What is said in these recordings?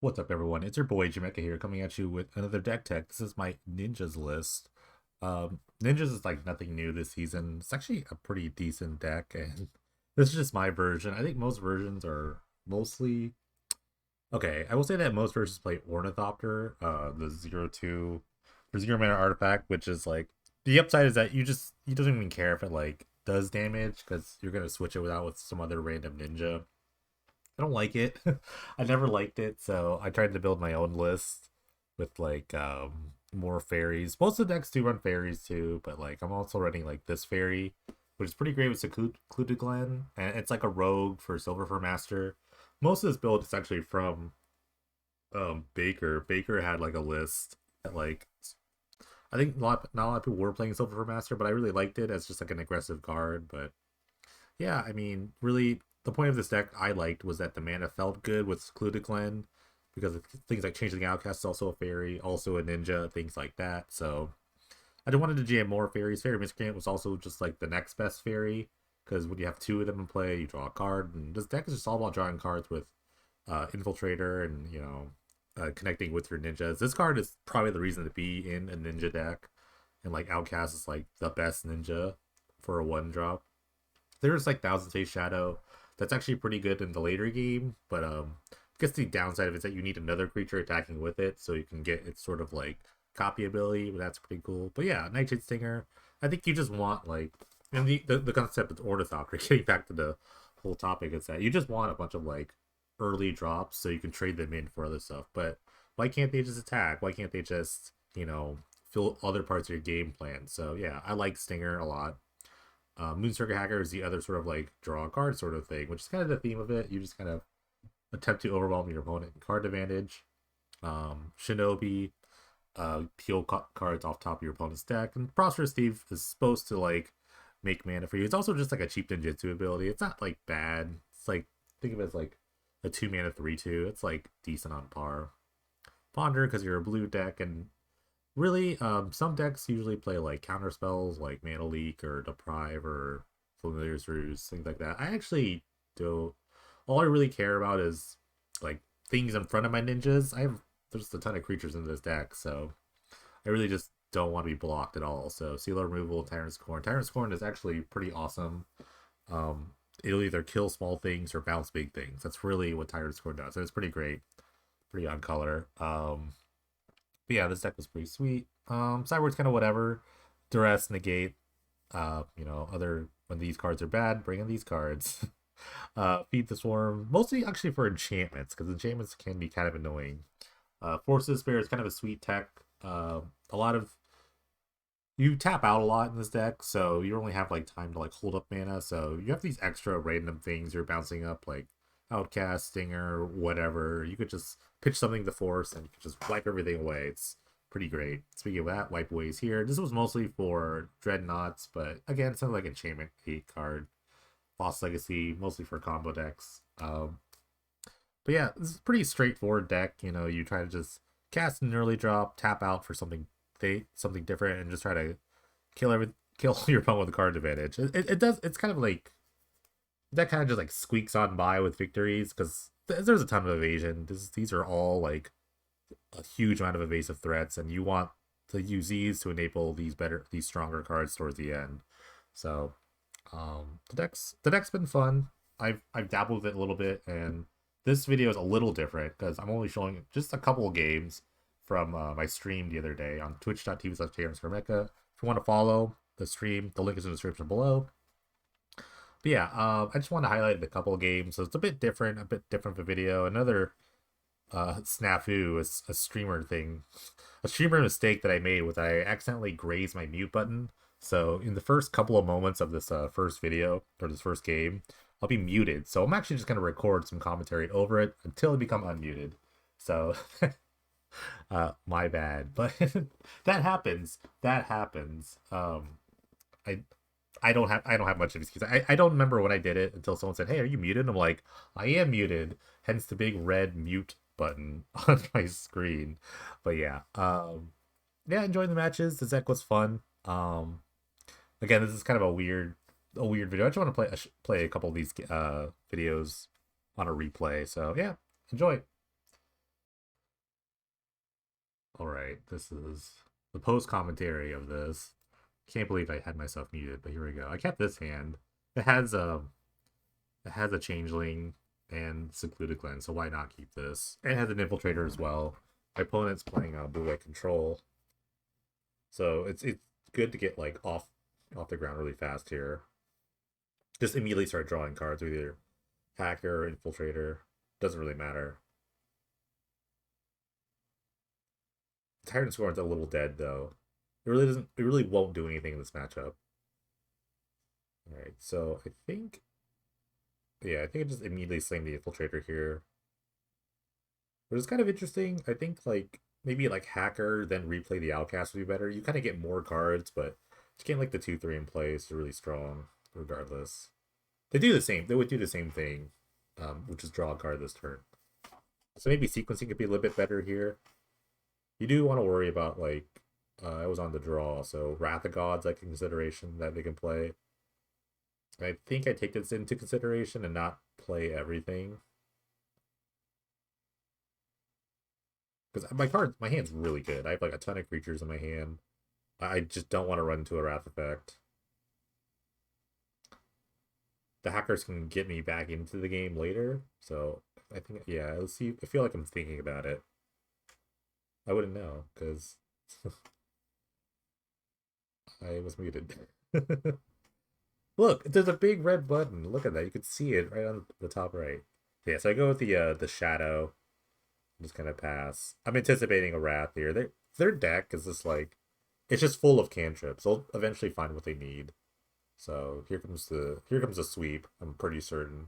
What's up, everyone? It's your boy Jamaica here, coming at you with another deck tech. This is my ninjas list. Ninjas is like nothing new this season. It's actually a pretty decent deck, and this is just my version. I think most versions are mostly okay. I will say that most versions play Ornithopter, the 0/2 for 0 mana artifact, which is like the upside is that you doesn't even care if it like does damage because you're gonna switch it without with some other random ninja. I don't like it. I never liked it, so I tried to build my own list with like more fairies. Most of the decks do run fairies too, but like I'm also running like this fairy, which is pretty great with Secluded Glen, and it's like a rogue for Silver for Master. Most of this build is actually from Baker. Baker had like a list that like I think not a lot of people were playing Silver for Master, but I really liked it as just like an aggressive card. But yeah, I mean, really, the point of this deck I liked was that the mana felt good with Secluded Glen because of things like Changing Outcast is also a fairy, also a ninja, things like that. So I just wanted to jam more fairies. Fairy Miscreant was also just like the next best fairy because when you have two of them in play, you draw a card, and this deck is just all about drawing cards with Infiltrator and connecting with your ninjas. This card is probably the reason to be in a ninja deck, and like Outcast is like the best ninja for a one drop. There's like Thousand Face Shadow. That's actually pretty good in the later game, but I guess the downside of it is that you need another creature attacking with it, so you can get its sort of like copy ability, but that's pretty cool. But yeah, Nightshade Stinger. I think you just want like, and the concept of Ornithopter, getting back to the whole topic, is that you just want a bunch of like early drops so you can trade them in for other stuff. But why can't they just attack? Why can't they just fill other parts of your game plan? So yeah, I like Stinger a lot. Moonstrucker Hacker is the other sort of like draw a card sort of thing, which is kind of the theme of it. You just kind of attempt to overwhelm your opponent. Card advantage. Shinobi, peel cards off top of your opponent's deck. And Prosperous Thief is supposed to like make mana for you. It's also just like a cheap ninjutsu ability. It's not like bad. It's like, think of it as like a 2 mana 3/2. It's like decent on par. Ponder because you're a blue deck, and really, some decks usually play like counter spells like Mana Leak or Deprive or Familiar's Ruse, things like that. I actually do. All I really care about is like things in front of my ninjas. There's a ton of creatures in this deck, so I really just don't want to be blocked at all. So Sealer Removal, Tyrant's Corn. Tyrant's Corn is actually pretty awesome. It'll either kill small things or bounce big things. That's really what Tyrant's Corn does. And it's pretty great, pretty on color. But yeah, this deck was pretty sweet. Sideboard's kind of whatever. Duress, negate. Other when these cards are bad, bring in these cards. Feed the Swarm, mostly actually for enchantments, because enchantments can be kind of annoying. Forces Despair is kind of a sweet tech. A lot of you tap out a lot in this deck, so you only have like time to like hold up mana. So you have these extra random things you're bouncing up, like Outcast, Stinger, whatever. You could just pitch something to force and you could just wipe everything away. It's pretty great. Speaking of that, wipe aways here. This was mostly for Dreadnoughts, but again, it's not like enchantment 8 card. Lost Legacy, mostly for combo decks. But yeah, this is a pretty straightforward deck. You try to just cast an early drop, tap out for something different, and just try to kill your opponent with a card advantage. It does. It's kind of like that kind of just like squeaks on by with victories because there's a ton of evasion. These are all like a huge amount of evasive threats, and you want to use these to enable these stronger cards towards the end. So the deck's been fun. I've dabbled with it a little bit, and this video is a little different because I'm only showing just a couple of games from my stream the other day on twitch.tv/Terrence. If you want to follow the stream, the link is in the description below. But yeah, I just want to highlight a couple of games. So it's a bit different of a video. Another snafu, a streamer thing, a streamer mistake that I made was I accidentally grazed my mute button. So in the first couple of moments of this first video or this first game, I'll be muted. So I'm actually just gonna record some commentary over it until I become unmuted. So my bad, but that happens. That happens. I I don't have much of an excuse. I don't remember when I did it until someone said, "Hey, are you muted?" And I'm like, "I am muted." Hence the big red mute button on my screen. But yeah, yeah, enjoying the matches. The deck was fun. Again, this is kind of a weird video. I just want to play a couple of these videos on a replay. So yeah, enjoy. Alright, this is the post commentary of this. Can't believe I had myself muted, but here we go. I kept this hand. It has a changeling and secluded glen, so why not keep this? And it has an infiltrator as well. My opponent's playing blue-white control, so it's good to get like off the ground really fast here. Just immediately start drawing cards with either hacker or infiltrator. Doesn't really matter. Tyrant Scorn's a little dead though. It really doesn't. It really won't do anything in this matchup. All right, so I think, yeah, I think I just immediately slaying the infiltrator here. But it's kind of interesting. I think like maybe like hacker then replay the outcast would be better. You kind of get more cards, but you can't like the 2/3 in play is really strong regardless. They do the same. They would do the same thing, which is draw a card this turn. So maybe sequencing could be a little bit better here. You do want to worry about like I was on the draw, so Wrath of Gods like consideration that they can play. I think I take this into consideration and not play everything. Because my hand's really good. I have like a ton of creatures in my hand. I just don't want to run into a Wrath effect. The hackers can get me back into the game later, so I think, yeah, let's see. I feel like I'm thinking about it. I wouldn't know, because I was muted. Look, there's a big red button. Look at that. You can see it right on the top right. Yeah, so I go with the shadow. Just kind of pass. I'm anticipating a wrath here. Their deck is just like, it's just full of cantrips. They'll eventually find what they need. So here comes the sweep. I'm pretty certain.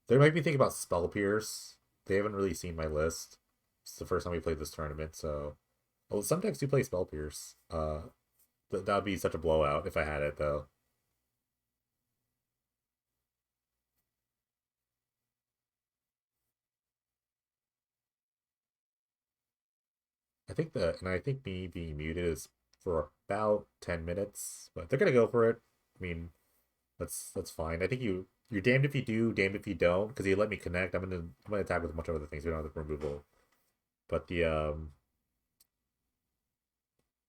They might be thinking about Spell Pierce. They haven't really seen my list. It's the first time we played this tournament, so well, some decks do play Spell Pierce. That would be such a blowout if I had it though. I think me being muted is for about 10 minutes, but they're gonna go for it. I mean, that's fine. I think you're damned if you do, damned if you don't, because you let me connect. I'm gonna attack with a bunch of other things. We don't have the removal, but the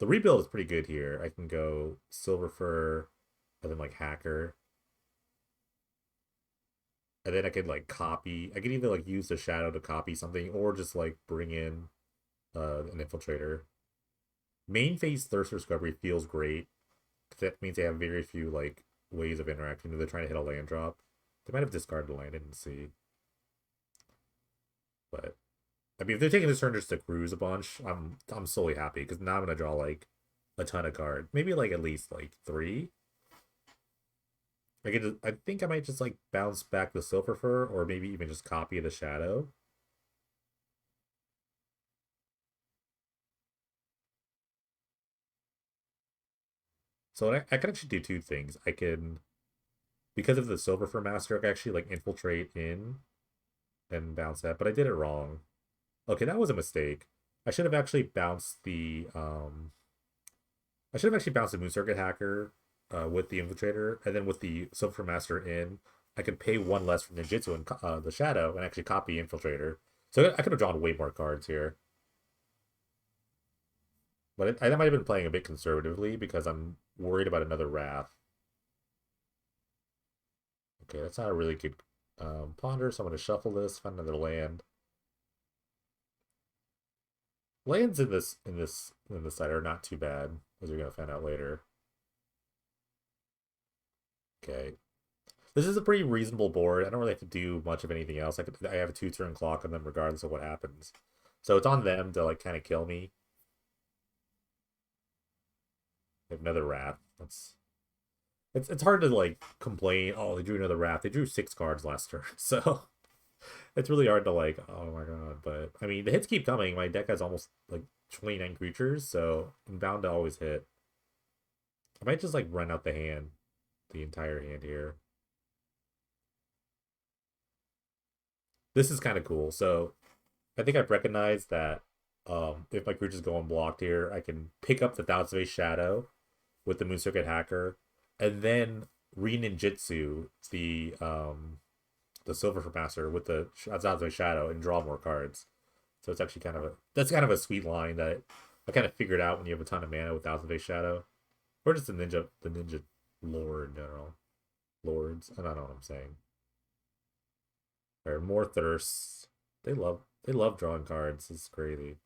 rebuild is pretty good here. I can go Silver Fur, and then like Hacker, and then I could like copy. I could either like use the shadow to copy something, or just like bring in an infiltrator. Main phase Thirster Discovery feels great. That means they have very few like ways of interacting. They're trying to hit a land drop. They might have discarded a land. I didn't see. But I mean, if they're taking this turn just to cruise a bunch, I'm solely happy because now I'm gonna draw like a ton of cards. Maybe like at least like 3. I think I might just like bounce back the Silver Fur, or maybe even just copy the Shadow. So I can actually do 2 things. I can, because of the Silver Fur Master, I can actually like infiltrate in and bounce that, but I did it wrong. Okay, that was a mistake. I should have actually bounced the Moon Circuit Hacker with the Infiltrator, and then with the Silver Master in, I could pay 1 less from Ninjutsu and the Shadow and actually copy Infiltrator. So I could have drawn way more cards here. But I might have been playing a bit conservatively because I'm worried about another Wrath. Okay, that's not a really good ponder, so I'm going to shuffle this, find another land. Lands in this side are not too bad, as you're gonna find out later. Okay, this is a pretty reasonable board. I don't really have to do much of anything else. I have a 2-turn clock on them regardless of what happens. So it's on them to like kind of kill me. They have another Wrath. It's hard to like complain. Oh, they drew another Wrath. They drew 6 cards last turn, so it's really hard to like. Oh my god! But I mean, the hits keep coming. My deck has almost like 29 creatures, so I'm bound to always hit. I might just like run out the entire hand here. This is kind of cool. So I think I've recognized that if my creatures go unblocked here, I can pick up the Thousand Face Shadow with the Moon Circuit Hacker, and then re-ninjutsu the Silver for Master with the Thousand Face Shadow and draw more cards. So it's actually that's kind of a sweet line that I kind of figured out when you have a ton of mana with Thousand Face Shadow, or just the ninja lore in general, lords. I don't know what I'm saying. Or more thirsts. They love drawing cards. It's crazy.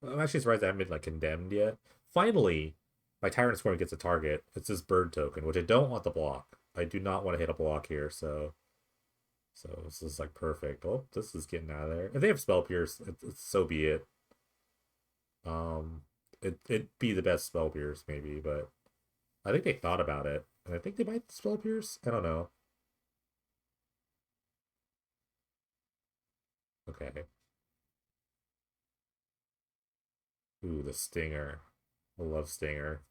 I'm actually surprised I haven't been like condemned yet. Finally, my Tyrant Scorn gets a target. It's this bird token, which I don't want to block. I do not want to hit a block here, so this is like perfect. Oh, this is getting out of there. If they have Spell Pierce, so be it. Um, it'd be the best Spell Pierce maybe, but I think they thought about it, and I think they might Spell Pierce. I don't know. Okay. Ooh, the Stinger. I love Stinger.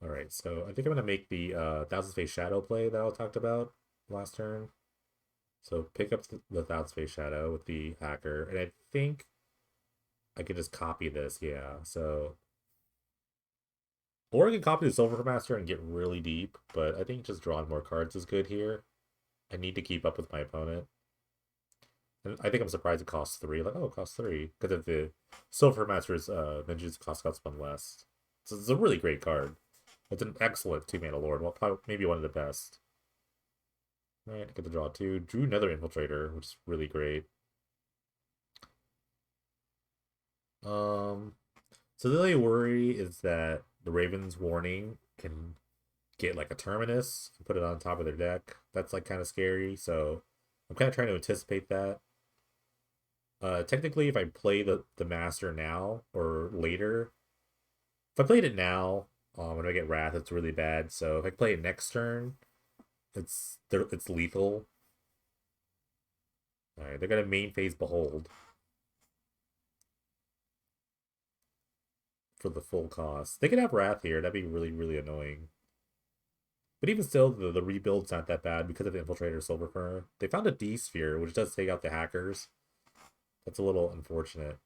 All right, so I think I'm gonna make the Thousand Face Shadow play that I talked about last turn. So pick up the Thousand Face Shadow with the hacker, and I think I can just copy this. Yeah, so or I can copy the Silver Master and get really deep, but I think just drawing more cards is good here. I need to keep up with my opponent. And I think I'm surprised it costs 3. Like, oh, it costs 3. Because of the Silver Master's ninjas costs one less. So it's a really great card. It's an excellent 2-mana lord. Well, probably, maybe one of the best. Alright, get to draw 2. Drew another Infiltrator, which is really great. So the only worry is that the Raven's Warning can get like a Terminus and put it on top of their deck. That's like kind of scary, so I'm kind of trying to anticipate that. Technically, if I play the Master now or later, if I played it now, when I get Wrath, it's really bad. So if I play it next turn, it's lethal. All right, they're gonna main phase Behold for the full cost. They could have Wrath here. That'd be really really annoying. But even still, the rebuild's not that bad because of the Infiltrator Silverfur. They found a D Sphere, which does take out the hackers. That's a little unfortunate.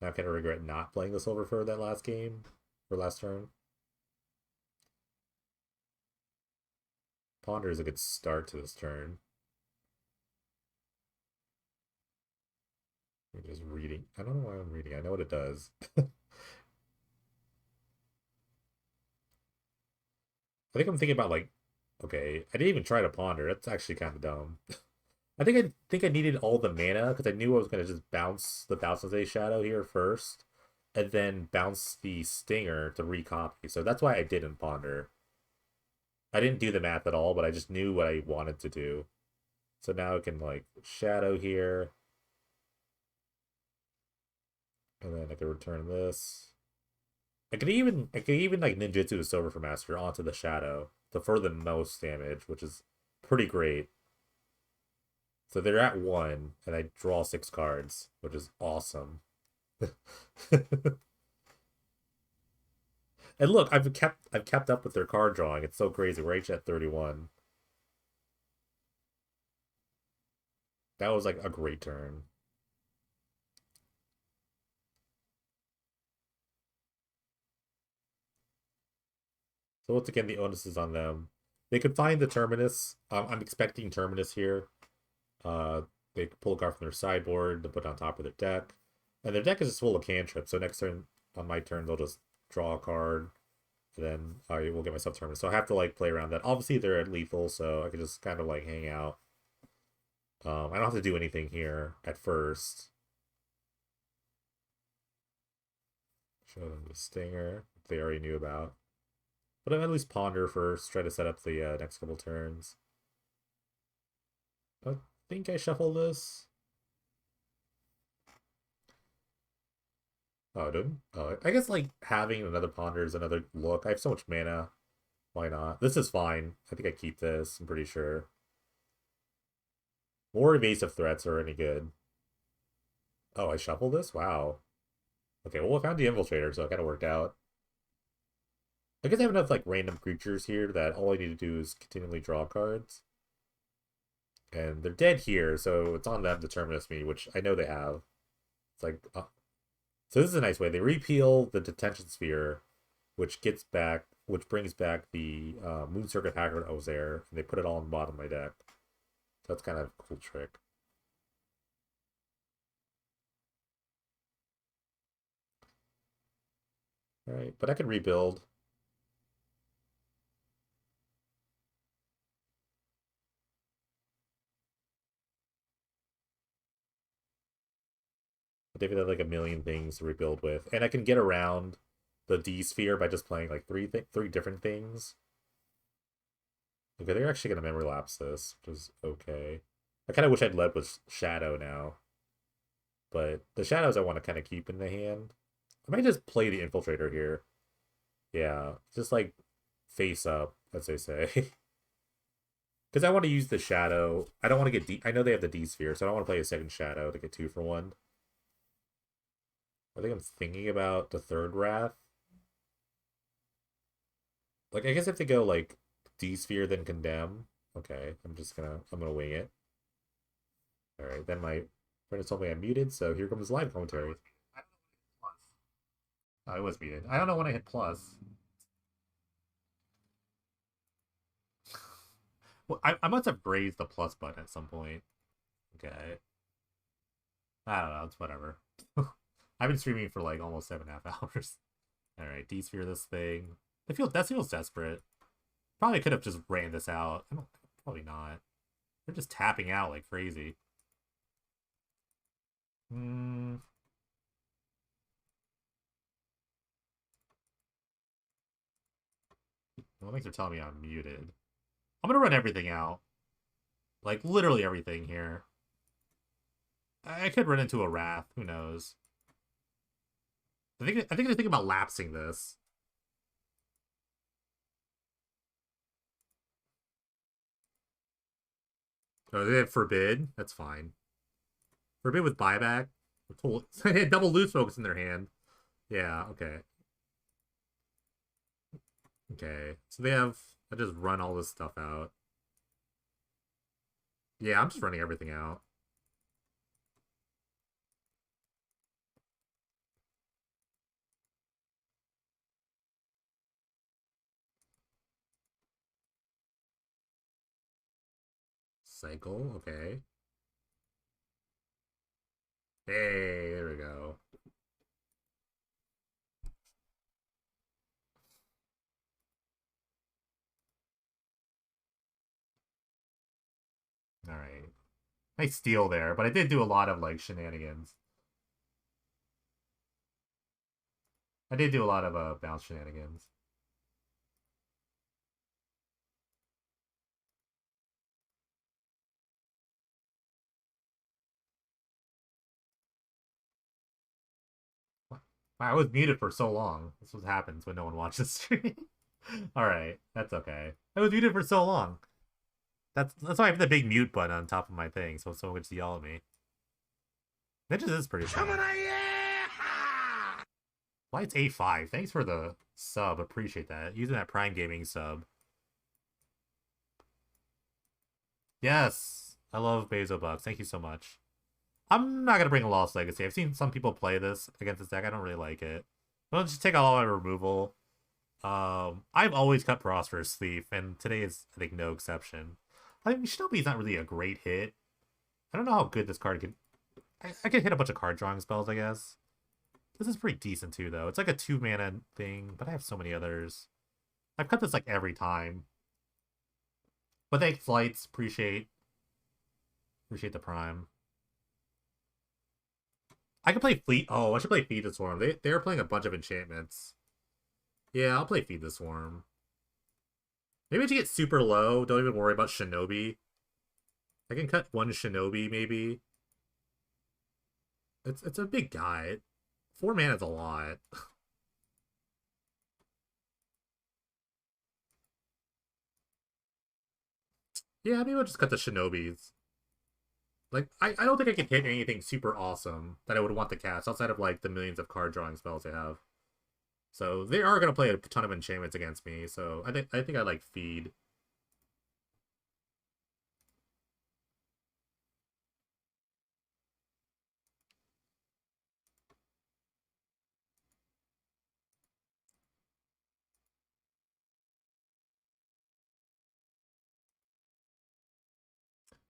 Now I'm kind of regret not playing the Silverfur that last game or last turn. Ponder is a good start to this turn. I'm just reading. I don't know why I'm reading. I know what it does. I think I'm thinking about like, okay, I didn't even try to ponder. That's actually kind of dumb. I think I needed all the mana because I knew I was gonna just bounce the Thousand Day Shadow here first, and then bounce the Stinger to recopy. So that's why I didn't ponder. I didn't do the math at all, but I just knew what I wanted to do. So now I can like Shadow here, and then I can return this. I could even like ninjutsu the Silver for Master onto the Shadow to for the most damage, which is pretty great. So they're at 1, and I draw 6 cards, which is awesome. And look, I've kept up with their card drawing. It's so crazy. We're each at 31. That was like a great turn. So once again, the onus is on them. They could find the Terminus. I'm expecting Terminus here. Uh, they could pull a card from their sideboard to put on top of their deck. And their deck is just full of cantrips. So next turn, on my turn, they'll just draw a card. And then I will get myself Terminus. So I have to like play around that. Obviously, they're at lethal, so I can just kind of like hang out. I don't have to do anything here at first. Show them the Stinger, they already knew about. But I'm at least ponder first, try to set up the next couple turns. I think I shuffle this. Oh, didn't? Oh, I guess like having another ponder is another look. I have so much mana. Why not? This is fine. I think I keep this. I'm pretty sure. More evasive threats are any good. Oh, I shuffle this? Wow. Okay, well, I found the Infiltrator, so it kind of worked out. I guess I have enough like random creatures here that all I need to do is continually draw cards. And they're dead here, so it's on them to terminus me, which I know they have. It's like So this is a nice way. They repeal the detention sphere, which brings back the Moon Circuit Hacker that was there, and they put it all on the bottom of my deck. So that's kind of a cool trick. Alright, but I can rebuild. David had like a million things to rebuild with, and I can get around the D sphere by just playing like three different things. Okay, they're actually gonna memory lapse this, which is okay. I kind of wish I'd led with Shadow now, but the Shadows I want to kind of keep in the hand. I might just play the Infiltrator here. Yeah, just like face up, as they say. Because I want to use the Shadow. I don't want to get D. I know they have the D sphere, so I don't want to play a second Shadow to get 2 for 1. I think I'm thinking about the third Wrath. Like, I guess if they go like D sphere then Condemn. Okay, I'm gonna wing it. All right, then my friend has told me I'm muted, so here comes live commentary. Oh, I was muted. I don't know when I hit plus. Well, I must have grazed the plus button at some point. Okay. I don't know. It's whatever. I've been streaming for like almost 7.5 hours. All right, D-sphere this thing. That feels desperate. Probably could have just ran this out. Probably not. They're just tapping out like crazy. Hmm. Well, thanks for telling me I'm muted. I'm gonna run everything out. Like literally everything here. I could run into a Wrath. Who knows? I think they're thinking about lapsing this. Oh, they have Forbid. That's fine. Forbid with buyback. They had double loose focus in their hand. Yeah. Okay. Okay. So they have. I just run all this stuff out. Yeah, I'm just running everything out. Cycle. Okay. Hey, there we go. All right. Nice steal there, but I did do a lot of like shenanigans. I did do a lot of bounce shenanigans. Wow, I was muted for so long. This is what happens when no one watches stream. All right, that's okay. I was muted for so long. That's why I have the big mute button on top of my thing, so someone could yell at me. Ninjas is pretty fun. Why it's A5? Thanks for the sub. Appreciate that. Using that Prime Gaming sub. Yes, I love Bezo Bucks. Thank you so much. I'm not gonna bring a Lost Legacy. I've seen some people play this against this deck. I don't really like it. I'll just take all my removal. I've always cut Prosperous Thief, and today is, I think, no exception. I mean, Shinobi's not really a great hit. I don't know how good this card can. I can hit a bunch of card drawing spells, I guess. This is pretty decent too, though. It's like a 2-mana thing, but I have so many others. I've cut this like every time. But thanks, Flights. Appreciate the Prime. I can play Fleet. Oh, I should play Feed the Swarm. They're playing a bunch of enchantments. Yeah, I'll play Feed the Swarm. Maybe I should get super low. Don't even worry about Shinobi. I can cut one Shinobi, maybe. It's a big guy. 4 mana is a lot. Yeah, maybe I'll just cut the Shinobis. Like, I don't think I can hit anything super awesome that I would want to cast outside of, like, the millions of card drawing spells they have. So they are going to play a ton of enchantments against me, so I think I like Feed.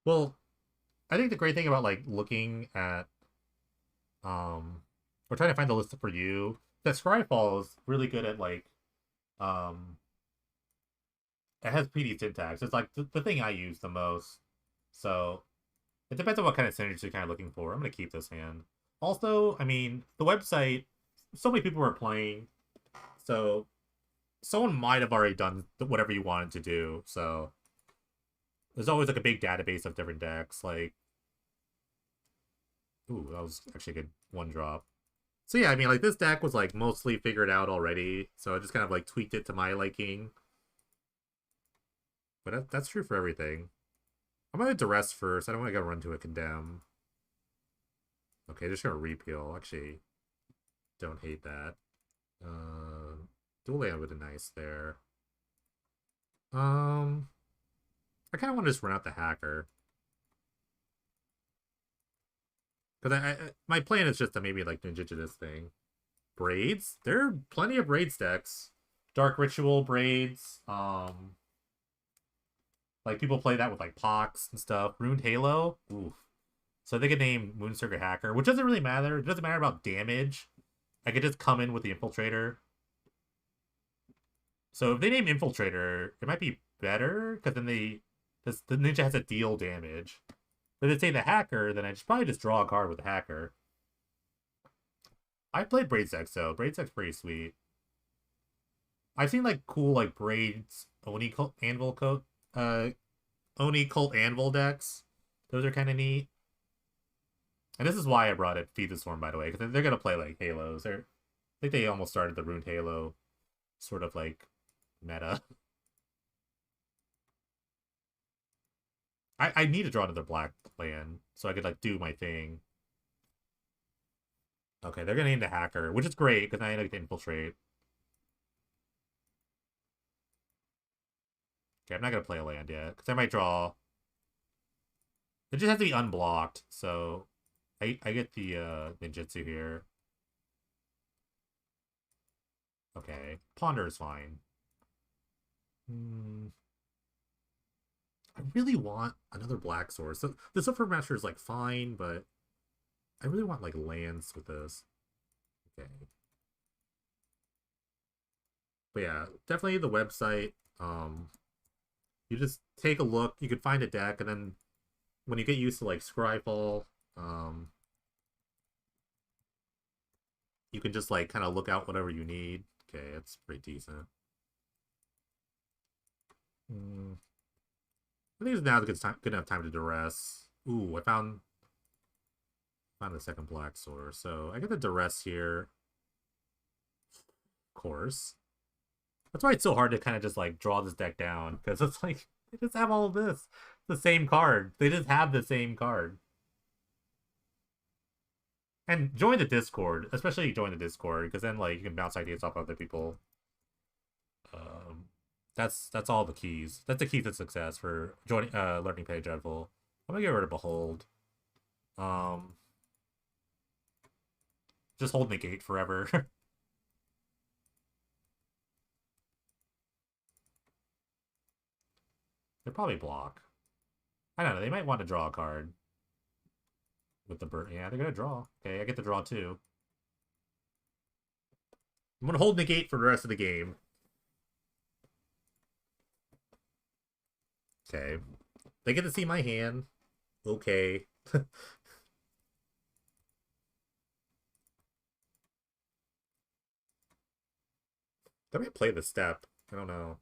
Well, I think the great thing about like looking at or trying to find the list for you, that Scryfall is really good at like um it has PD syntax. It's like the thing I use the most. So it depends on what kind of synergy you're kind of looking for. I'm gonna keep this hand. Also, I mean, the website, so many people were playing, so someone might have already done whatever you wanted to do. So there's always like a big database of different decks. Like, ooh, that was actually a good one drop. So yeah, I mean, like this deck was like mostly figured out already. So I just kind of like tweaked it to my liking. But that's true for everything. I'm gonna duress first. I don't want to go run to a condemn. Okay, just gonna repeal. Actually, don't hate that. Dual land would have been nice there. I kind of want to just run out the hacker. Because my plan is just to maybe like ninja this thing. Braids? There are plenty of braids decks. Dark Ritual braids. Like people play that with like Pox and stuff. Ruined Halo. Oof. So they could name Moonsirker Hacker, which doesn't really matter. It doesn't matter about damage. I could just come in with the Infiltrator. So if they name Infiltrator, it might be better because then the ninja has to deal damage. But if they say the Hacker, then I should probably just draw a card with the Hacker. I played Braids deck, so Braids deck's pretty sweet. I've seen like cool like Braids Oni Cult Anvil Coat Oni Cult Anvil decks. Those are kind of neat. And this is why I brought it Feed the Swarm, by the way, because they're gonna play like Halos. I think they almost started the Ruined Halo sort of like meta. I need to draw another black land so I could like do my thing. Okay, they're gonna name the Hacker, which is great because I like to infiltrate. Okay, I'm not gonna play a land yet because I might draw. It just has to be unblocked, so I get the ninjutsu here. Okay, Ponder is fine. I really want another black source. So the Silver Master is like fine, but I really want like lands with this. Okay. But yeah, definitely the website. You just take a look. You could find a deck, and then when you get used to like Scryfall, you can just like kind of look out whatever you need. Okay, it's pretty decent. I think it's now a good enough time to duress. Ooh, I found the second black source. So I get the duress here. Of course. That's why it's so hard to kind of just like draw this deck down. Because it's like, they just have all of this. The same card. They just have the same card. And join the Discord. Especially join the Discord. Because then like you can bounce ideas off other people. That's all the keys. That's the key to success for joining learning Page Dreadful. I'm gonna get rid of Behold. Just hold negate forever. They'll probably block. I don't know, they might want to draw a card. With the bird. Yeah, they're gonna draw. Okay, I get to draw too. I'm gonna hold negate for the rest of the game. Okay. They get to see my hand. Okay. They might play the step. I don't know.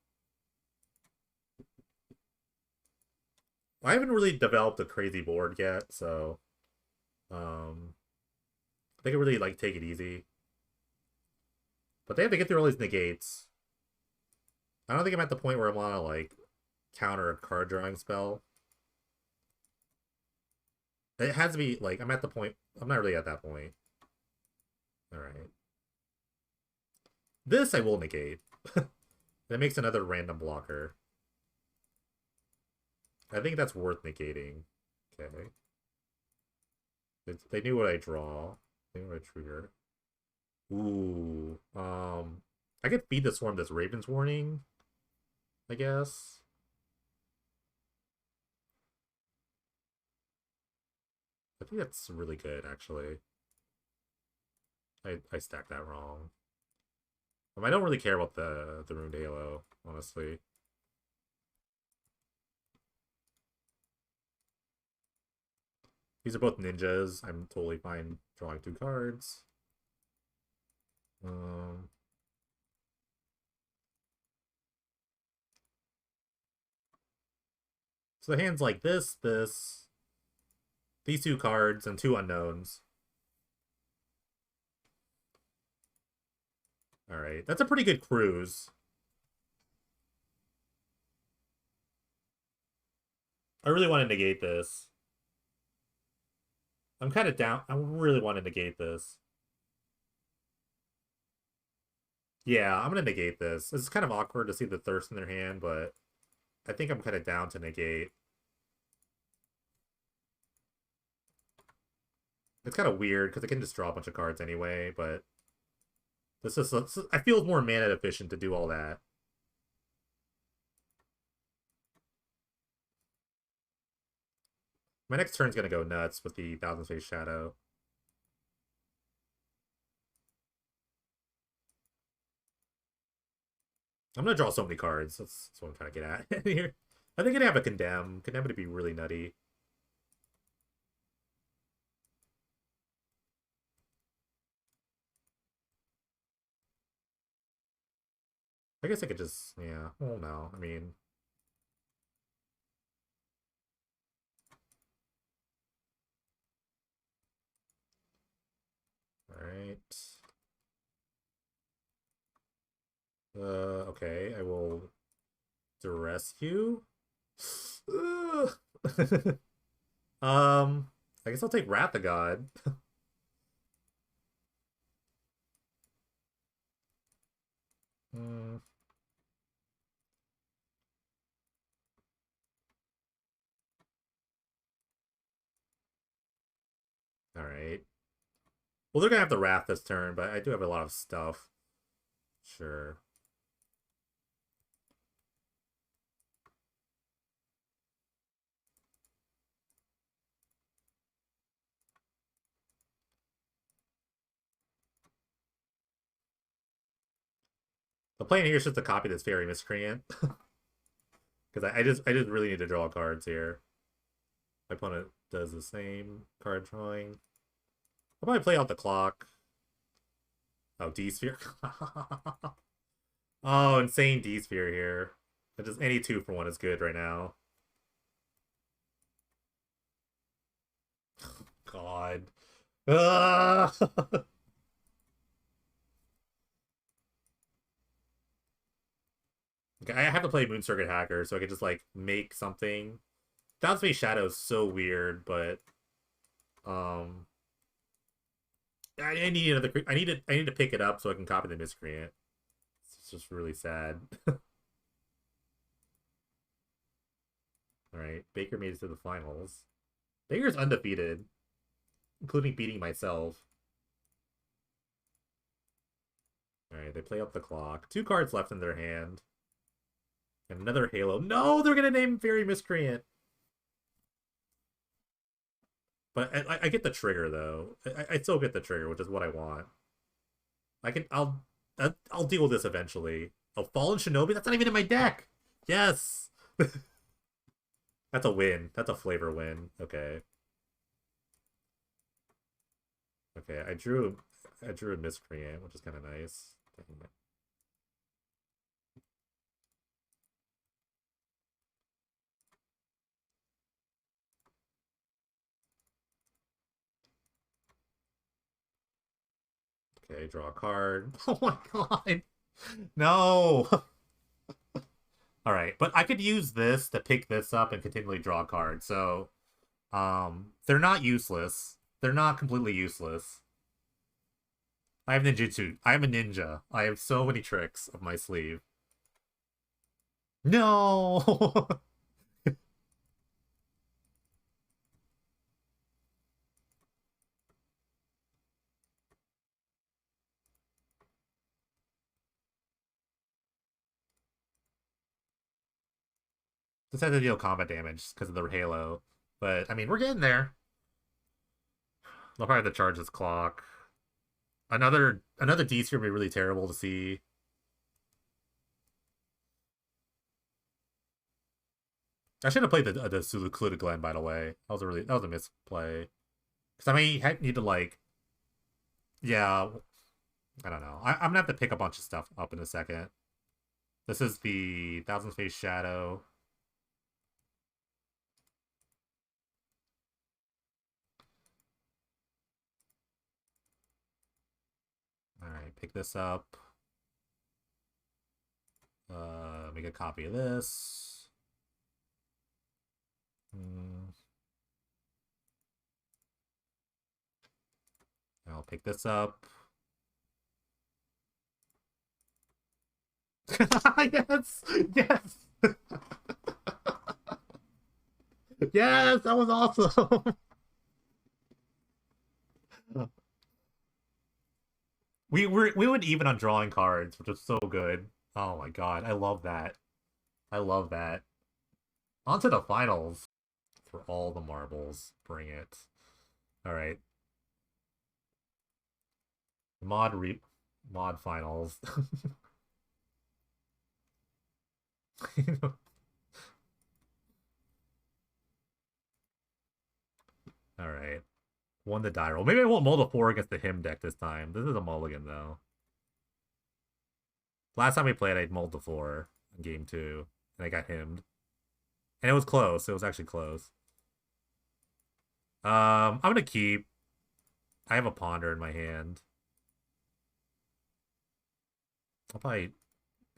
I haven't really developed a crazy board yet, so they can really like take it easy. But they have to get through all these negates. I don't think I'm at the point where I want to like counter a card drawing spell. It has to be like I'm at the point. I'm not really at that point. All right. This I will negate. That makes another random blocker. I think that's worth negating. Okay. They knew what I draw. They knew what I trigger. Ooh. I could feed the swarm this Raven's Warning, I guess. think that's really good, actually. I stacked that wrong. I don't really care about the Ruined Halo, honestly. These are both ninjas. I'm totally fine drawing 2 cards. Um, so the hand's like this, these 2 cards, and 2 unknowns. Alright, that's a pretty good cruise. I really want to negate this. I'm kind of down. I really want to negate this. Yeah, I'm going to negate this. It's kind of awkward to see the thirst in their hand, but I think I'm kind of down to negate. It's kind of weird because I can just draw a bunch of cards anyway, but this is I feel it's more mana efficient to do all that. My next turn's gonna go nuts with the Thousand Face Shadow. I'm gonna draw so many cards. That's what I'm trying to get at here. I think I'd have a Condemn. Condemn would be really nutty. I guess I could just, yeah. Well, no. I mean, all right. Okay. I will duress you. I guess I'll take Wrath of God. Hmm. All right. Well, they're gonna have the Wrath this turn, but I do have a lot of stuff. Sure. The plan here is just to copy this Fairy Miscreant. Because I just really need to draw cards here. My opponent does the same card drawing. I'll probably play out the clock. Oh, D-Sphere. Oh, insane D-Sphere here. Just any 2-for-1 is good right now. God. Ah! Okay, I have to play Moon Circuit Hacker so I can just like make something. Thousand Space Shadow is so weird, but um I need another I need to pick it up so I can copy the Miscreant. It's just really sad. Alright, Baker made it to the finals. Baker's undefeated, including beating myself. Alright, they play up the clock. 2 cards left in their hand. And another Halo. No, they're gonna name Fairy Miscreant. But I get the trigger though. I still get the trigger, which is what I want. I'll deal with this eventually. Oh, Fallen Shinobi? That's not even in my deck. Yes. That's a win. That's a flavor win. Okay. Okay, I drew a Miscreant, which is kind of nice. Okay, draw a card. Oh my god. No. All right, but I could use this to pick this up and continually draw a card. So, they're not useless. They're not completely useless. I have ninjutsu. I am a ninja. I have so many tricks up my sleeve. No. This has to deal combat damage because of the halo. But I mean, we're getting there. I'll probably have to charge this clock. Another D tier would be really terrible to see. I should have played the Secluded Glen, by the way. That was a misplay. Because I may need to like, yeah, I don't know. I'm gonna have to pick a bunch of stuff up in a second. This is the Thousand Face Shadow. All right, pick this up. Make a copy of this. I'll pick this up. Yes! Yes! Yes! That was awesome! we went even on drawing cards, which was so good. Oh my god, I love that. I love that. On to the finals. For all the marbles. Bring it. Alright. Mod finals. Alright. Won the die roll. Maybe I won't mull the 4 against the him deck this time. This is a mulligan, though. Last time we played, I mulled the 4 in game 2. And I got himmed. And it was close. It was actually close. I'm gonna keep. I have a ponder in my hand. I'll probably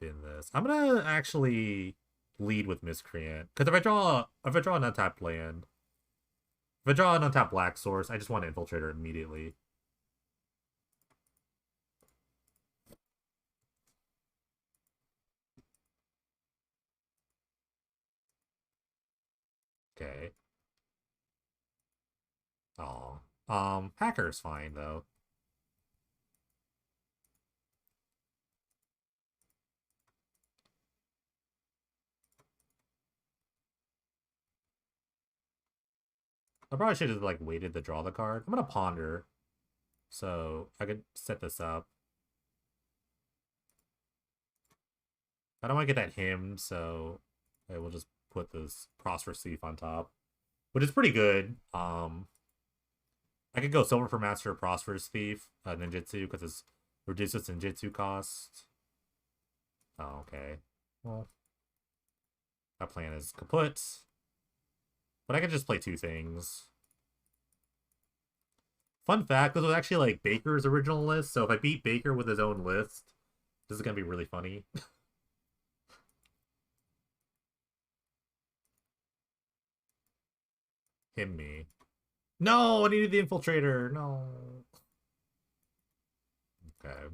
bin this. I'm gonna actually lead with Miscreant. Because if I draw an untapped land, if I draw an untapped black source, I just want to Infiltrator immediately. Okay. Oh. Hacker's fine though. I probably should have like waited to draw the card. I'm gonna ponder. So I could set this up. I don't want to get that him, so I will just put this Prosperous Thief on top. Which is pretty good. I could go Silver for Master of Prosperous Thief, Ninjutsu, because it reduces Ninjutsu cost. Oh, okay. Well, that plan is kaput. But I could just play 2 things. Fun fact, this was actually like Baker's original list, so if I beat Baker with his own list, this is gonna be really funny. Him me. No, I needed the Infiltrator. No. Okay.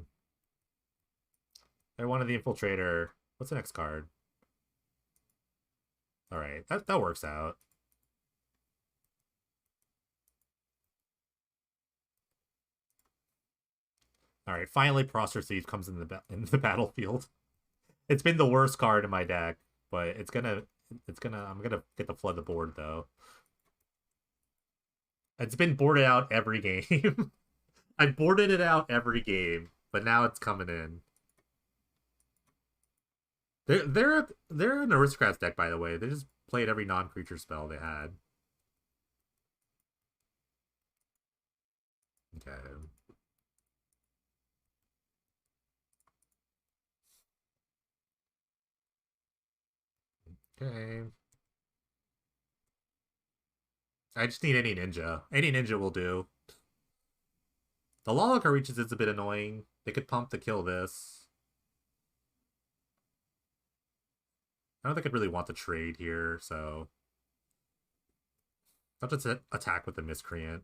I wanted the Infiltrator. What's the next card? Alright, that works out. Alright, finally Prosperous Thief comes in the battlefield. It's been the worst card in my deck, but I'm gonna get to flood the board though. It's been boarded out every game. I boarded it out every game, but now it's coming in. They're an Aristocrats deck, by the way. They just played every non-creature spell they had. Okay. Okay. I just need any ninja. Any ninja will do. The Lawlocker reaches is a bit annoying. They could pump to kill this. I don't think I'd really want to trade here, so I'll just attack with the Miscreant.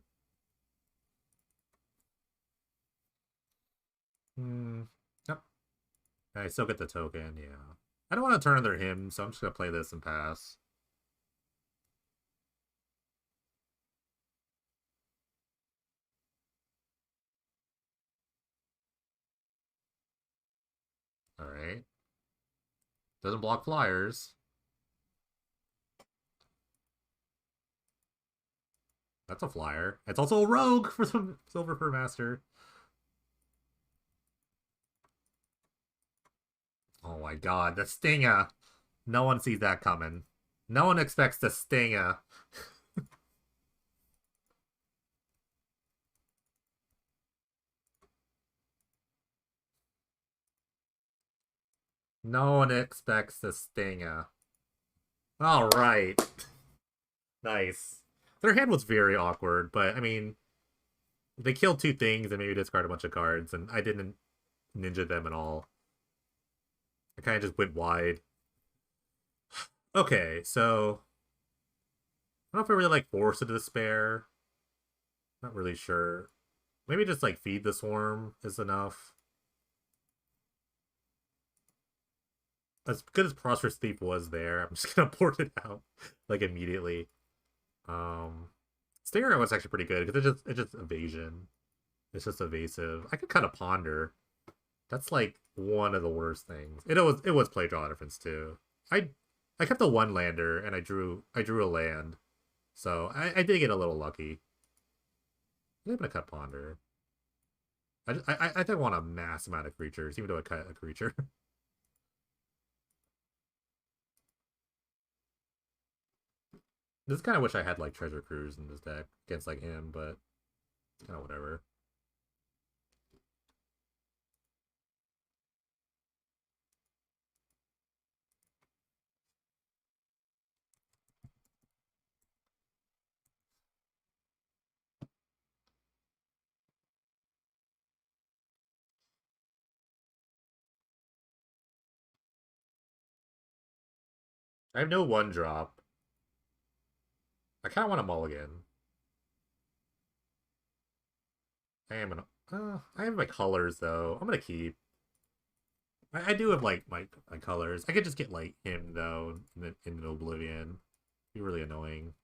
Yep. I still get the token, yeah. I don't want to turn on their hymn, so I'm just going to play this and pass. Alright. Doesn't block flyers. That's a flyer. It's also a rogue for the Silver Fur Master. Oh my god, the Stinger! No one sees that coming. No one expects the Stinger. No one expects the Stinger. Alright. Nice. Their hand was very awkward, but I mean, they killed two things and maybe discard a bunch of cards, and I didn't ninja them at all. I kind of just went wide. Okay, so I don't know if I really like Force of Despair. Not really sure. Maybe just like Feed the Swarm is enough. As good as Prosperous Thief was there, I'm just gonna port it out like immediately. Stinger was actually pretty good because it's just evasion. It's just evasive. I could cut a Ponder. That's like one of the worst things. It was play draw difference too. I kept a one lander and I drew a land, so I did get a little lucky. I'm gonna cut Ponder. I don't want a mass amount of creatures, even though I cut a creature. This kind of wish I had like Treasure Cruise in this deck against like him, but kind of whatever. I have no one drop. I kind of want a mulligan. I am gonna. I have my colors though. I'm gonna keep. I do have like my colors. I could just get like him though in Oblivion. Be really annoying.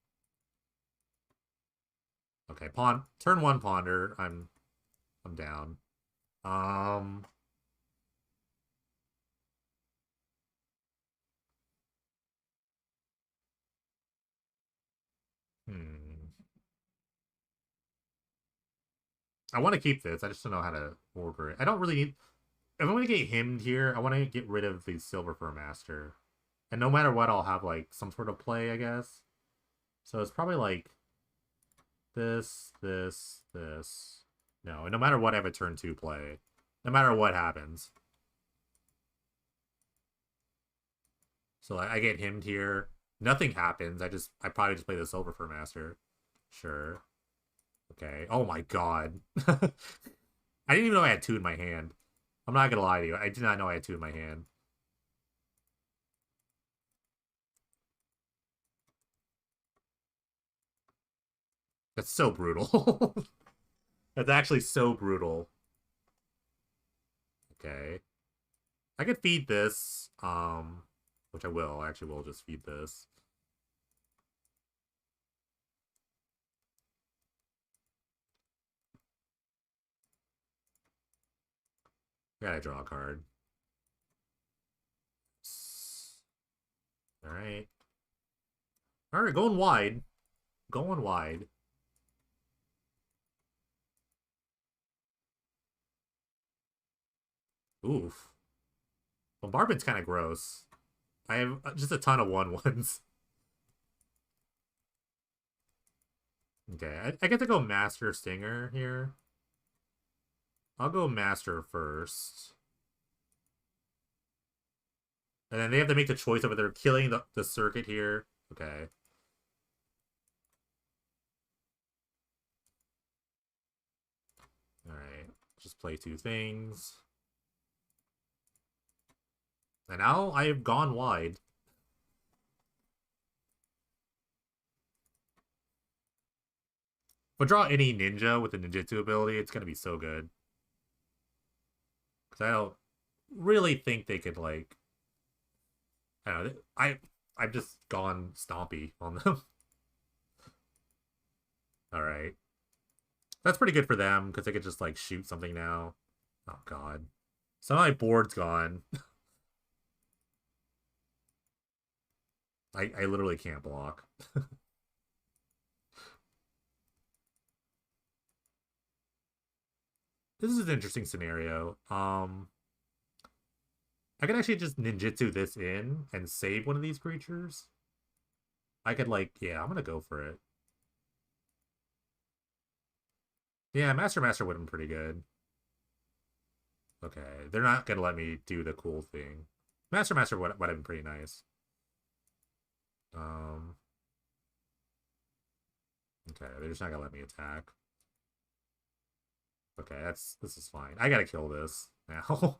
Okay, turn one Ponder. I'm down. Um. Hmm. I want to keep this. I just don't know how to order it. I don't really need. If I'm gonna get him here, I want to get rid of the Silver Fur Master. And no matter what, I'll have like some sort of play, I guess. So it's probably like this. No, and no matter what, I have a turn 2 play. No matter what happens. So I get him here. Nothing happens. I probably just play the Silver Fur Master. Sure. Okay. Oh my god. I didn't even know I had two in my hand. I'm not gonna lie to you. I did not know I had two in my hand. That's so brutal. That's actually so brutal. Okay. I could feed this, which I will. I actually will just feed this. Gotta draw a card. Alright. Alright, going wide. Going wide. Oof. Bombardment's kind of gross. I have just a ton of 1/1s. Okay, I get to go Master Stinger here. I'll go Master first. And then they have to make the choice of whether killing the circuit here. Okay. Alright. Just play two things. And now I have gone wide. If I draw any ninja with the ninjutsu ability, it's gonna be so good. Because I don't really think they could, like... I don't know. I've just gone stompy on them. Alright. That's pretty good for them, because they could just, like, shoot something now. Oh, God. Some of my board's gone. I literally can't block. This is an interesting scenario. I could actually just ninjutsu this in and save one of these creatures. I could like, yeah, I'm gonna go for it. Yeah, Master would have been pretty good. Okay, they're not gonna let me do the cool thing. Master would have been pretty nice. Um, okay, they're just not gonna let me attack. Okay, this is fine. I gotta kill this now.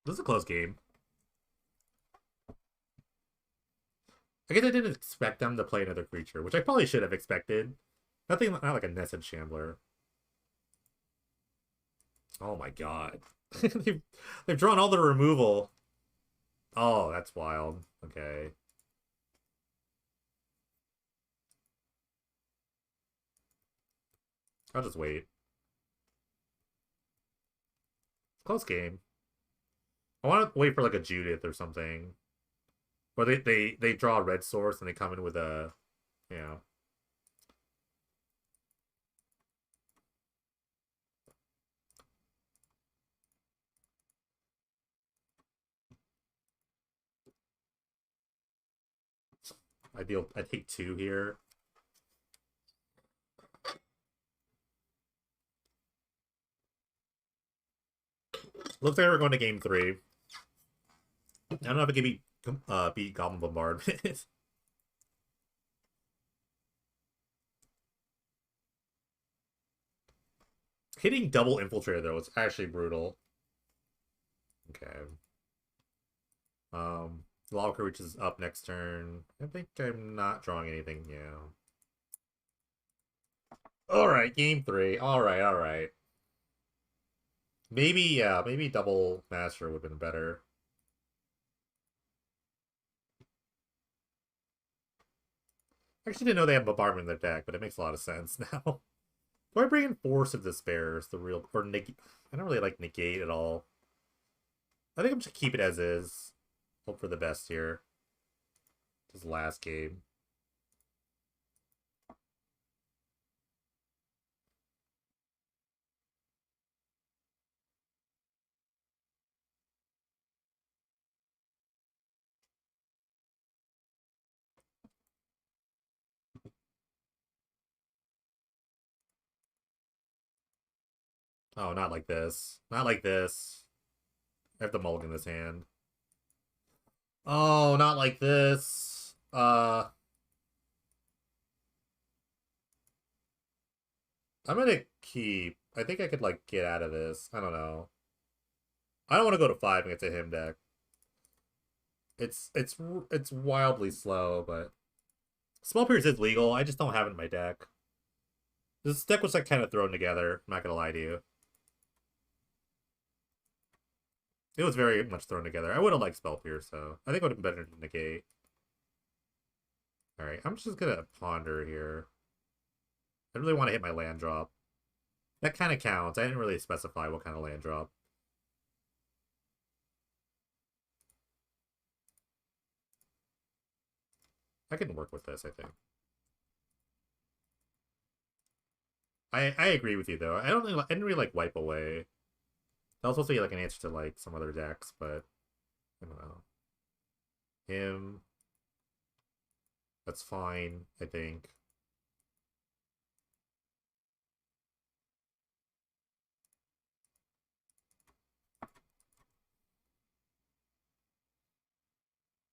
This is a close game. I guess I didn't expect them to play another creature, which I probably should have expected. Nothing, not like a Nested Shambler. Oh my god. They've drawn all the removal. Oh, that's wild. Okay. I'll just wait. Close game. I want to wait for like a Judith or something. Or they draw a red source and they come in with a, you know. I take two here. Looks like we're going to game 3. I don't know if it can beat Goblin Bombardment. Hitting double Infiltrator though is actually brutal. Okay. Lava which is up next turn. I think I'm not drawing anything, yeah. Alright, game 3. Alright. Maybe, yeah, maybe double Master would have been better. I actually didn't know they have Bombardment in their deck, but it makes a lot of sense now. Do I bring in Force of Despair as the real... Or Negate? I don't really like Negate at all. I think I'm just keep it as is. Hope for the best here. This last game. Oh, not like this. Not like this. I have the mulligan in this hand. Oh, not like this. I'm gonna keep. I think I could, like, get out of this. I don't know. I don't want to go to 5 against a him deck. It's wildly slow, but Small Pierce is legal. I just don't have it in my deck. This deck was, like, kind of thrown together. I'm not gonna lie to you. It was very much thrown together. I would have liked Spell Pierce, so I think it would have been better to negate. Alright, I'm just gonna ponder here. I really want to hit my land drop. That kind of counts. I didn't really specify what kind of land drop. I can work with this, I think. I agree with you, though. I didn't really like Wipe Away. That was supposed to be like an answer to like some other decks, but I don't know. Him. That's fine, I think.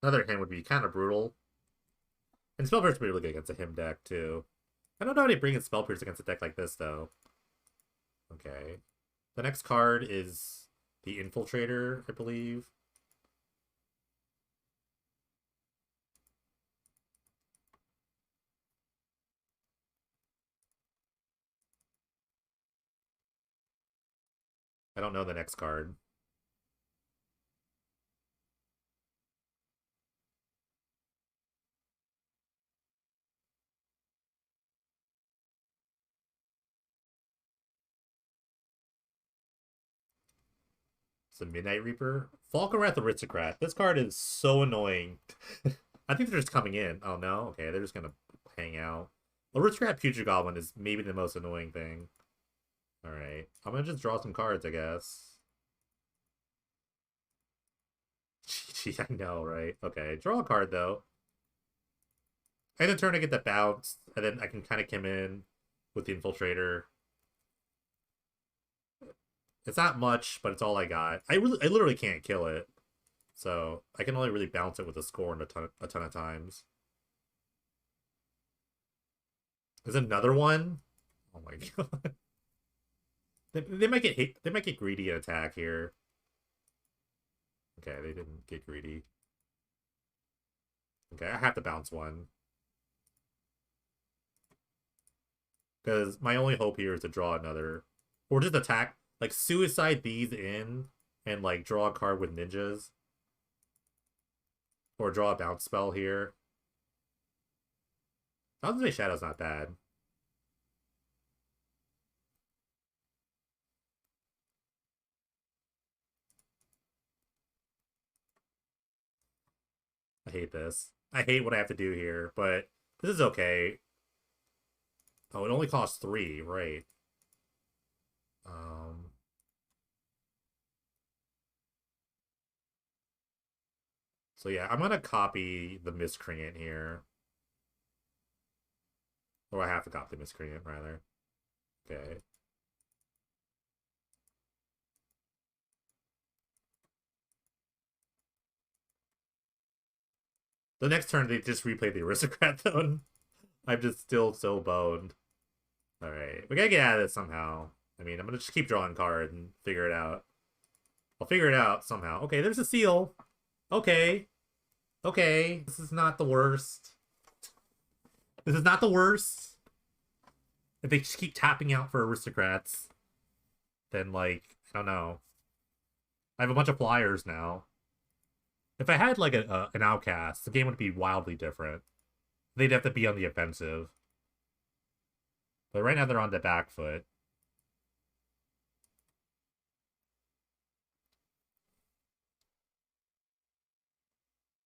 Another hand would be kind of brutal. And Spellpierce would be really good against a him deck, too. I don't know how to bring in Spellpierce against a deck like this, though. Okay. The next card is the Infiltrator, I believe. I don't know the next card. It's a Midnight Reaper. Falconwrath Aristocrat. This card is so annoying. I think they're just coming in. Oh no, okay, they're just gonna hang out. Aristocrat Future Goblin is maybe the most annoying thing. Alright. I'm gonna just draw some cards, I guess. Gee, I know, right? Okay, draw a card though. I had a turn to get that bounce, and then I can kind of come in with the Infiltrator. It's not much, but it's all I got. I literally can't kill it, so I can only really bounce it with a score in a ton of times. There's another one. Oh my god. They might get hit. They might get greedy and attack here. Okay, they didn't get greedy. Okay, I have to bounce one. Because my only hope here is to draw another. Or just attack. Like, suicide these in and, like, draw a card with ninjas. Or draw a bounce spell here. Thousand Day Shadow's not bad. I hate this. I hate what I have to do here, but this is okay. Oh, it only costs 3, right. So yeah, I'm gonna copy the Miscreant here. Or I have to copy the Miscreant, rather. Okay. The next turn, they just replay the Aristocrat, though. I'm just still so boned. Alright, we gotta get out of this somehow. I mean, I'm gonna just keep drawing cards and figure it out. I'll figure it out somehow. Okay, there's a seal. Okay. Okay, this is not the worst. This is not the worst. If they just keep tapping out for Aristocrats, then, like, I don't know. I have a bunch of flyers now. If I had, like, an outcast, the game would be wildly different. They'd have to be on the offensive. But right now they're on the back foot.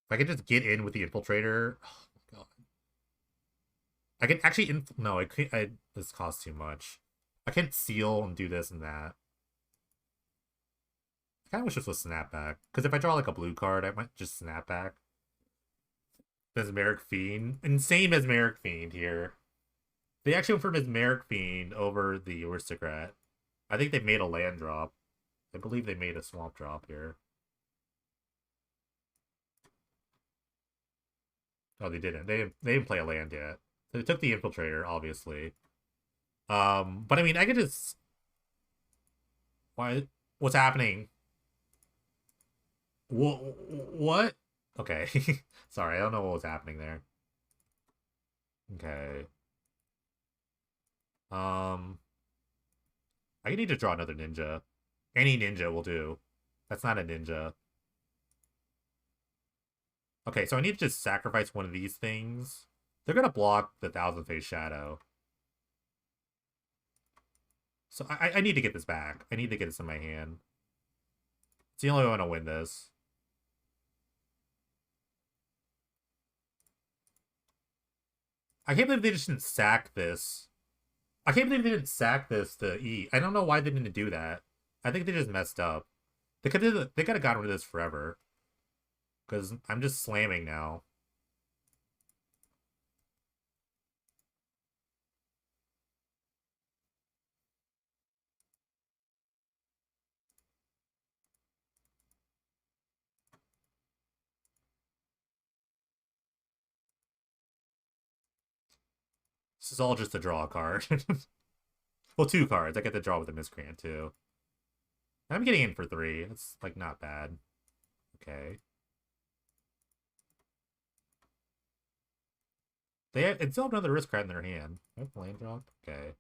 If I could just get in with the Infiltrator... Oh, my God. I can actually... No, this costs too much. I can't seal and do this and that. I kind of wish this was Snapback. Because if I draw, like, a blue card, I might just Snapback. Mesmeric Fiend. Insane Mesmeric Fiend here. They actually went for Mesmeric Fiend over the Aristocrat. I think they made a land drop. I believe they made a swamp drop here. Oh, they didn't. They didn't play a land yet. They took the Infiltrator, obviously. But I mean, I could just... Why? What's happening? What? Okay. Sorry, I don't know what was happening there. Okay. I need to draw another ninja. Any ninja will do. That's not a ninja. Okay, so I need to just sacrifice one of these things. They're gonna block the Thousand Face Shadow. So I need to get this back. I need to get this in my hand. It's the only way I'm gonna win this. I can't believe they just didn't sack this. I can't believe they didn't sack this to eat. I don't know why they didn't do that. I think they just messed up. They could have gotten rid of this forever. Because I'm just slamming now. This is all just to draw a card. Well, 2 cards. I get to draw with a Miscreant, too. And I'm getting in for 3. It's, like, not bad. Okay. They still have another Aristocrat in their hand. They have land drop? Okay.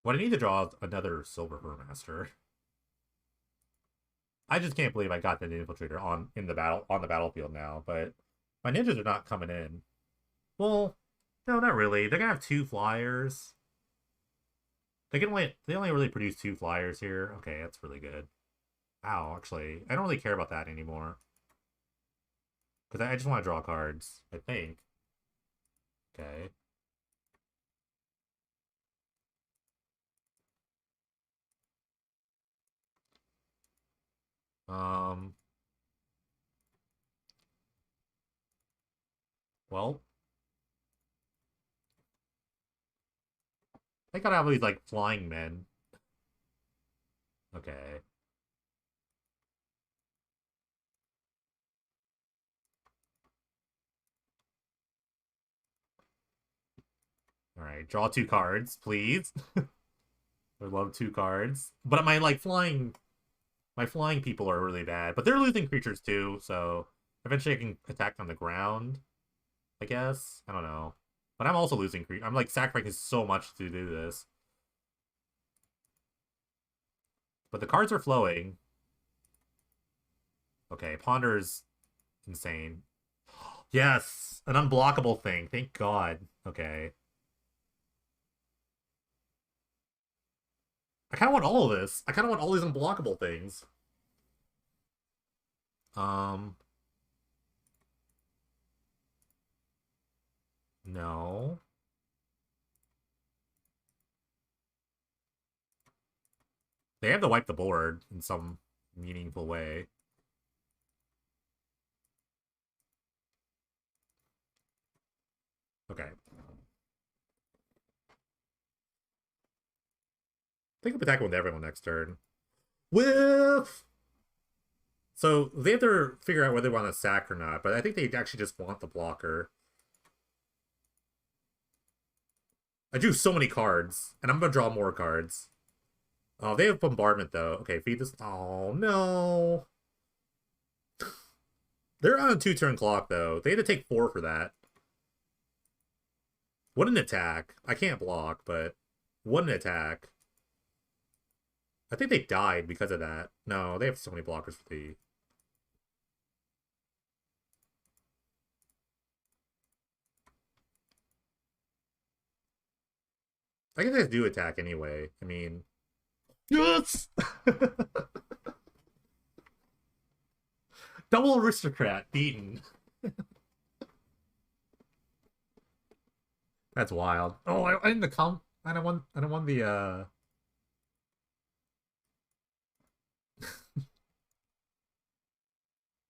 What I need to draw is another Silver Burmaster. I just can't believe I got the Infiltrator on the battlefield now, but my ninjas are not coming in. Well, no, not really. They're gonna have 2 flyers. They only really produce 2 flyers here. Okay, that's really good. Wow, actually, I don't really care about that anymore. Because I just want to draw cards, I think. Okay. Well, I gotta have these, like, flying men. Okay. Alright, draw 2 cards, please. I love 2 cards. But my flying people are really bad. But they're losing creatures too, so eventually I can attack on the ground, I guess. I don't know. But I'm also losing creatures. I'm like sacrificing so much to do this. But the cards are flowing. Okay, Ponder's insane. Yes! An unblockable thing. Thank God. Okay. I kind of want all of this. I kind of want all these unblockable things. No. They have to wipe the board in some meaningful way. Okay. I think I'm attacking with everyone next turn. Whiff! So they have to figure out whether they want to sack or not, but I think they actually just want the blocker. I drew so many cards, and I'm gonna draw more cards. Oh, they have bombardment though. Okay, feed this. Oh no. They're on a 2-turn clock though. They had to take 4 for that. What an attack. I can't block, but what an attack. I think they died because of that. No, they have so many blockers for the... I guess they do attack anyway. I mean... Yes! Double Aristocrat beaten. That's wild. Oh, I didn't come. I don't want the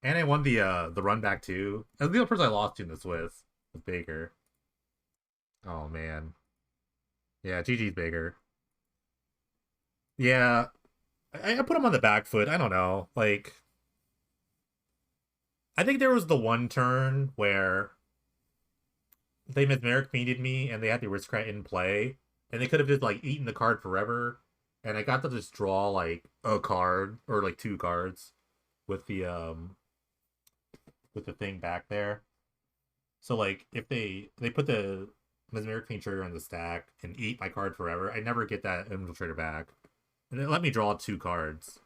and I won the run back too. And the other person I lost to in the Swiss was Baker. Oh man. Yeah, GG's Baker. Yeah. I put him on the back foot. I don't know. Like, I think there was the one turn where they mesmeric painted me and they had the aristocrat in play. And they could have just like eaten the card forever. And I got to just draw like a card or like 2 cards with the thing back there. So like if they put the mesmeric paint trigger on the stack and eat my card forever, I never get that infiltrator back. And it let me draw 2 cards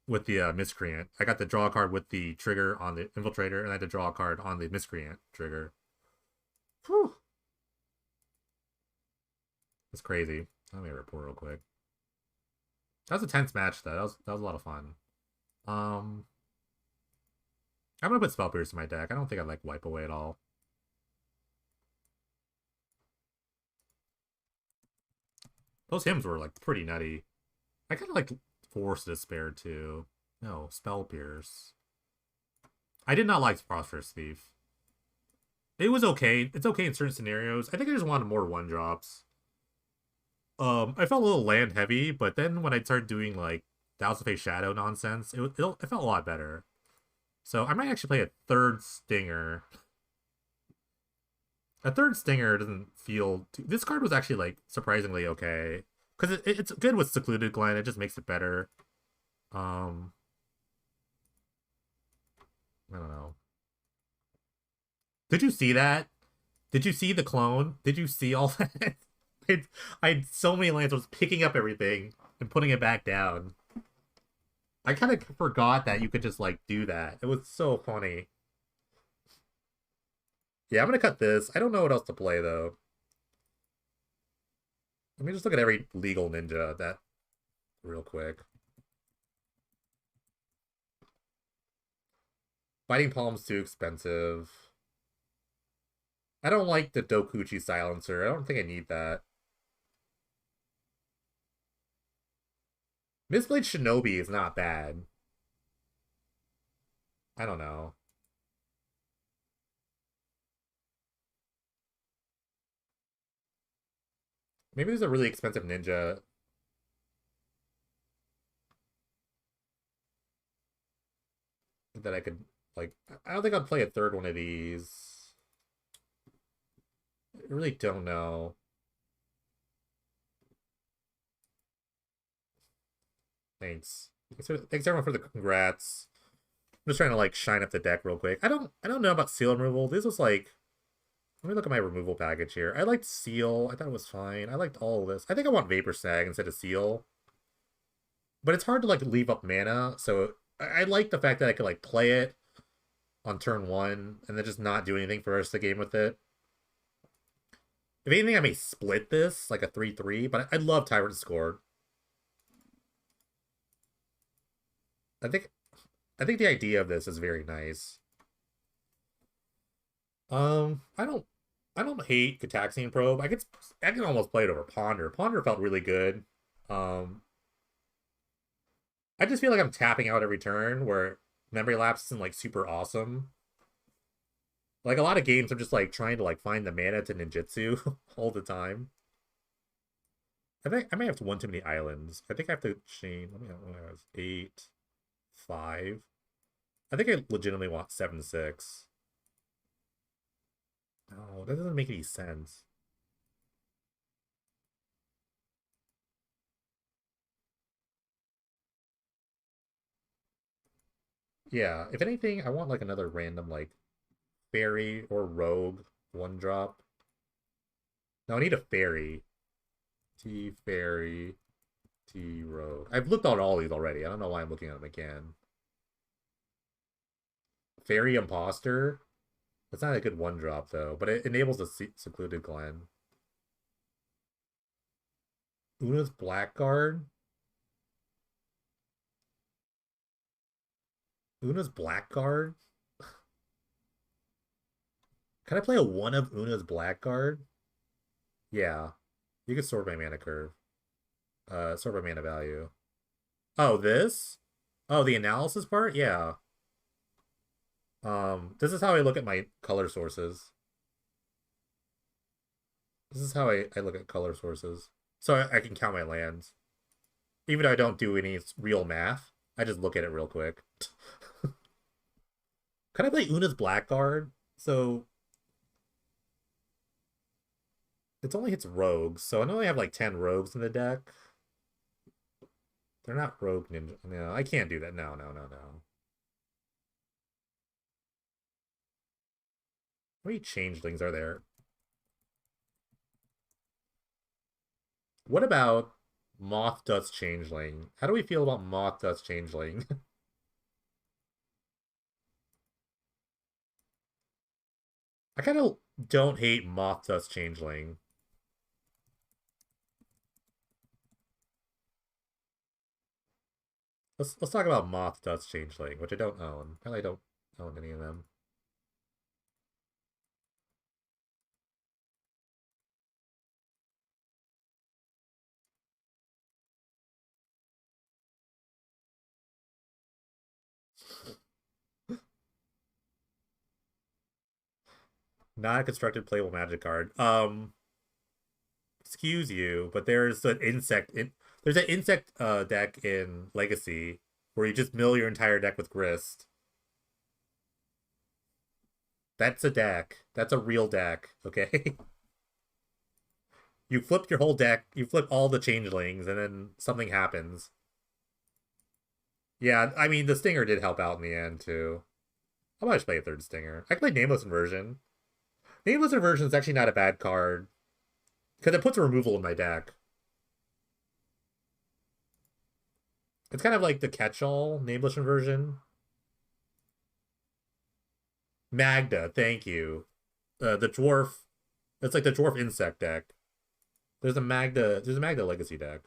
with the miscreant. I got to draw a card with the trigger on the infiltrator, and I had to draw a card on the miscreant trigger. Whew. That's crazy. Let me report real quick. That was a tense match though. That was a lot of fun. I'm gonna put Spell Pierce in my deck. I don't think I'd like wipe away at all. Those hymns were like pretty nutty. I kind of like Force Despair too. No, Spell Pierce. I did not like Prosperous Thief. It was okay. It's okay in certain scenarios. I think I just wanted more 1-drops. I felt a little land heavy, but then when I started doing like Thousand Face Shadow nonsense, it felt a lot better. So I might actually play a 3rd Stinger. A 3rd Stinger doesn't feel... This card was actually like surprisingly okay. Because it's good with Secluded Glen, it just makes it better. I don't know. Did you see that? Did you see the clone? Did you see all that? I had so many lands, I was picking up everything and putting it back down. I kind of forgot that you could just, like, do that. It was so funny. Yeah, I'm gonna cut this. I don't know what else to play though. Let me just look at every legal ninja that real quick. Biting Palm's too expensive. I don't like the Dokuchi silencer. I don't think I need that. Mistblade Shinobi is not bad. I don't know. Maybe there's a really expensive ninja. That I could, like, I don't think I'd play a third one of these. I really don't know. Thanks. Thanks everyone for the congrats. I'm just trying to like shine up the deck real quick. I don't know about seal removal. This was like, let me look at my removal package here. I liked seal. I thought it was fine. I liked all of this. I think I want Vapor Snag instead of seal. But it's hard to like leave up mana, so I like the fact that I could like play it on turn 1 and then just not do anything for the rest of the game with it. If anything, I may split this like a 3-3, but I love Tyrant Score. I think the idea of this is very nice. I don't hate Gataxian Probe. I can almost play it over Ponder. Ponder felt really good. Um I just feel like I'm tapping out every turn where Memory Lapse isn't like super awesome. Like a lot of games I'm just like trying to like find the mana to ninjutsu all the time. I think I may have one too many islands. I think I have to change. Let me know. 8, 5. I think I legitimately want 7, 6. No, that doesn't make any sense. Yeah, if anything, I want like another random like fairy or rogue 1-drop. No, I need a fairy. T fairy. T rogue. I've looked at all these already. I don't know why I'm looking at them again. Fairy imposter. That's not a good 1-drop though, but it enables a secluded Glen. Una's Blackguard. Una's Blackguard. Can I play a 1 of Una's Blackguard? Yeah. You can sort by mana curve. Sort by mana value. Oh, this? Oh, the analysis part? Yeah. This is how I look at my color sources. This is how I look at color sources. So I can count my lands. Even though I don't do any real math, I just look at it real quick. Can I play Una's Blackguard? So it only hits rogues, so I only have like 10 rogues in the deck. They're not rogue ninja. No, I can't do that. No, no, no, no. How many changelings are there? What about Moth Dust Changeling? How do we feel about Moth Dust Changeling? I kind of don't hate Moth Dust Changeling. Let's talk about Moth Dust Changeling, which I don't own. Apparently I don't own any of them. Not a constructed playable magic card. Excuse you, but there's an insect deck in Legacy where you just mill your entire deck with Grist. That's a deck. That's a real deck, okay? You flip your whole deck, you flip all the changelings, and then something happens. Yeah, I mean, the Stinger did help out in the end, too. I might just play a third Stinger. I can play Nameless Inversion. Nameless Inversion is actually not a bad card, because it puts a removal in my deck. It's kind of like the catch-all Nameless Inversion. Magda, thank you. the dwarf. It's like the dwarf insect deck. There's a Magda Legacy deck.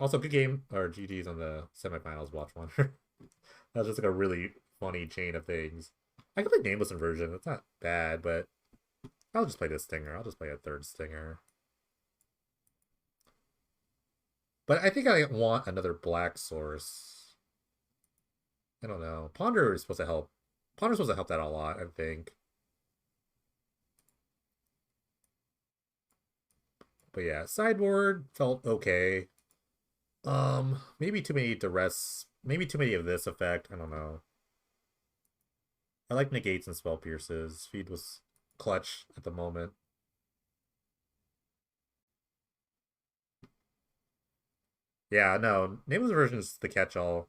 Also, good game or GG's on the semifinals. Watch one. That was just like a really funny chain of things. I can play nameless inversion. It's not bad, but I'll just play this stinger. I'll just play a third stinger. But I think I want another black source. I don't know. Ponder is supposed to help. Ponder's supposed to help that a lot, I think. But yeah, sideboard felt okay. Maybe too many duress. Maybe too many of this effect. I don't know. I like negates and spell pierces. Feed was clutch at the moment. Yeah, no. Nameless version is the catch-all.